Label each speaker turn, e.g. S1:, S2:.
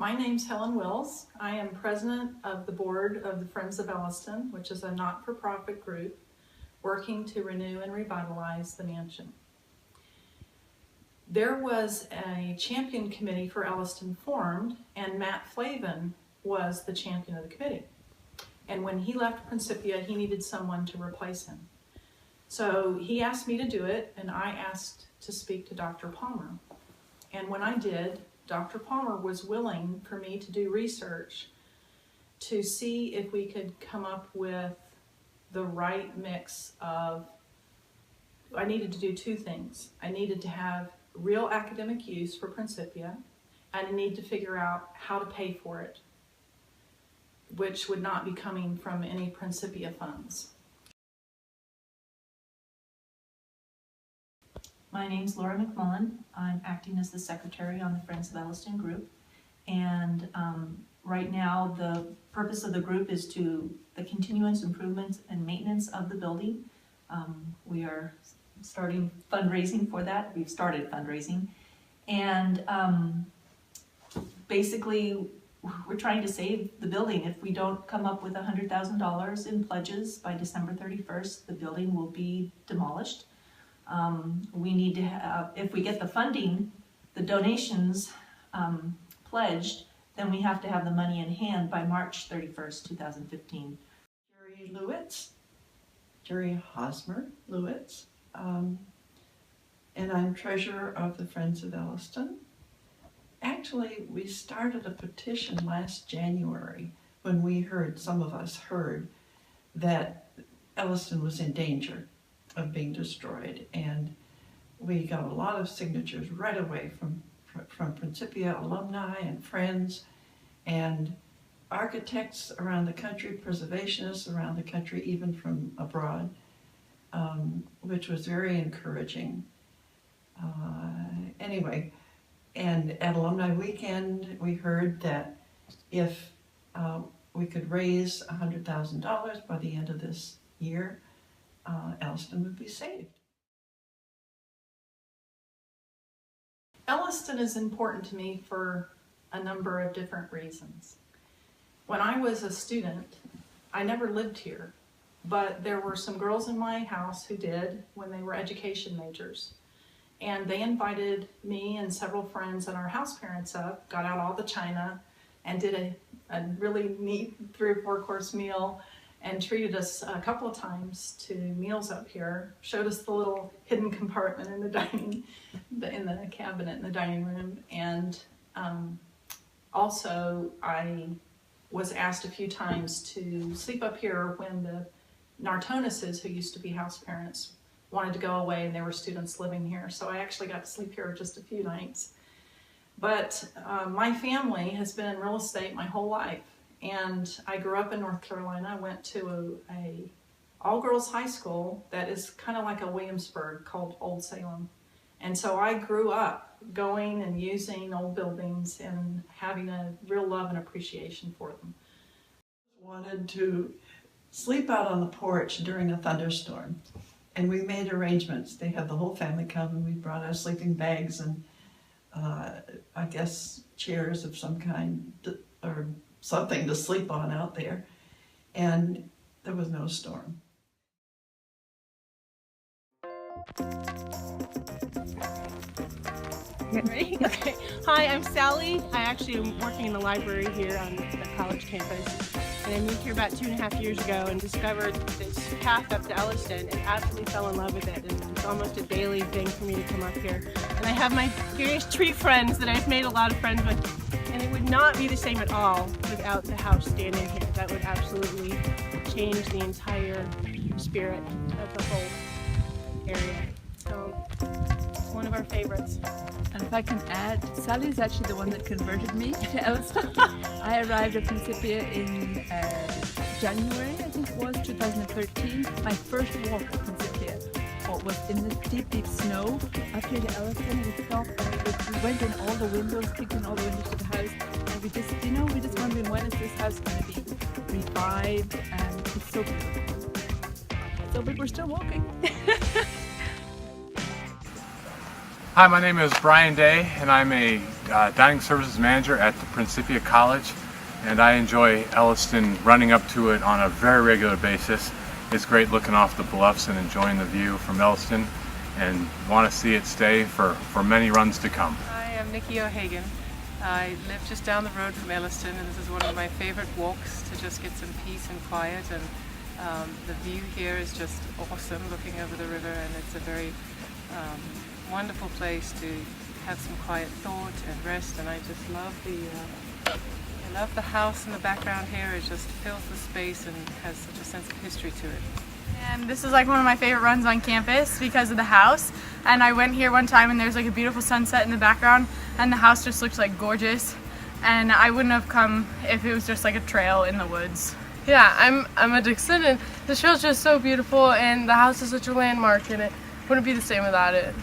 S1: My name's Helen Wills. I am president of the board of the Friends of Eliestoun, which is a not-for-profit group working to renew and revitalize the mansion. There was a champion committee for Eliestoun formed, and Matt Flavin was the champion of the committee. And when he left Principia, he needed someone to replace him. So he asked me to do it, and I asked to speak to Dr. Palmer. And when I did, Dr. Palmer was willing for me to do research to see if we could come up with the right mix of, I needed to do two things. I needed to have real academic use for Principia, and I need to figure out how to pay for it, which would not be coming from any Principia funds.
S2: My name's Laura McMullen. I'm acting as the secretary on the Friends of Eliestoun group. And right now the purpose of the group is to the continuous improvement and maintenance of the building. We are starting fundraising for that. We've started fundraising. And basically we're trying to save the building. If we don't come up with $100,000 in pledges by December 31st, the building will be demolished. We need to have, if we get the funding, the donations pledged, then we have to have the money in hand by March 31st, 2015.
S3: Jerry Lewitz, Jerry Hosmer Lewitz, and I'm treasurer of the Friends of Eliestoun. Actually, we started a petition last January when we heard, some of us heard, that Eliestoun was in danger of being destroyed, and we got a lot of signatures right away from Principia alumni and friends and architects around the country, preservationists around the country, even from abroad, which was very encouraging. Anyway, and at Alumni Weekend, we heard that if we could raise $100,000 by the end of this year, Eliestoun would be saved.
S1: Eliestoun is important to me for a number of different reasons. When I was a student, I never lived here, but there were some girls in my house who did when they were education majors. And they invited me and several friends and our house parents up, got out all the china, and did a really neat 3 or 4 course meal, and treated us a couple of times to meals up here, showed us the little hidden compartment in the cabinet in the dining room. And also I was asked a few times to sleep up here when the Nartonuses, who used to be house parents, wanted to go away and there were students living here. So I actually got to sleep here just a few nights. But my family has been in real estate my whole life. And I grew up in North Carolina. I went to a all-girls high school that is kind of like a Williamsburg called Old Salem. And so I grew up going and using old buildings and having a real love and appreciation for them.
S3: Wanted to sleep out on the porch during a thunderstorm, and we made arrangements. They had the whole family come, and we brought our sleeping bags and I guess chairs of some kind, or something to sleep on out there, and there was no storm.
S4: Ready? Okay. Hi, I'm Sally. I actually am working in the library here on the college campus, and I moved here about 2.5 years ago and discovered this path up to Eliestoun and absolutely fell in love with it. And it's almost a daily thing for me to come up here. And I have my various tree friends that I've made a lot of friends with. And it would not be the same at all without the house standing here. That would absolutely change the entire spirit of the whole area. So it's one of our favorites.
S5: And if I can add, Sally is actually the one that converted me to Eliestoun. I arrived at Principia in January, I think it was, 2013. My first walk at Principia was in the deep, deep snow up here to Eliestoun. We stopped and we went in all the windows, kicked in all the windows to the house, and we just wondering, when is this house going to be revived? And it's so beautiful. So, but we're still walking.
S6: Hi, my name is Brian Day, and I'm a Dining Services Manager at the Principia College, and I enjoy Elliston running up to it on a very regular basis. It's great looking off the bluffs and enjoying the view from Elliston, and want to see it stay for many runs to come.
S7: Hi, I'm Nikki O'Hagan. I live just down the road from Elliston, and this is one of my favorite walks to just get some peace and quiet, and the view here is just awesome looking over the river, and it's a very wonderful place to have some quiet thought and rest, and I just love the house in the background here. It just fills the space and has such a sense of history to it.
S8: And this is like one of my favorite runs on campus because of the house. And I went here one time and there's like a beautiful sunset in the background and the house just looks like gorgeous. And I wouldn't have come if it was just like a trail in the woods.
S9: Yeah, I'm a Dixon, and the trail's just so beautiful, and the house is such a landmark, and it wouldn't be the same without it.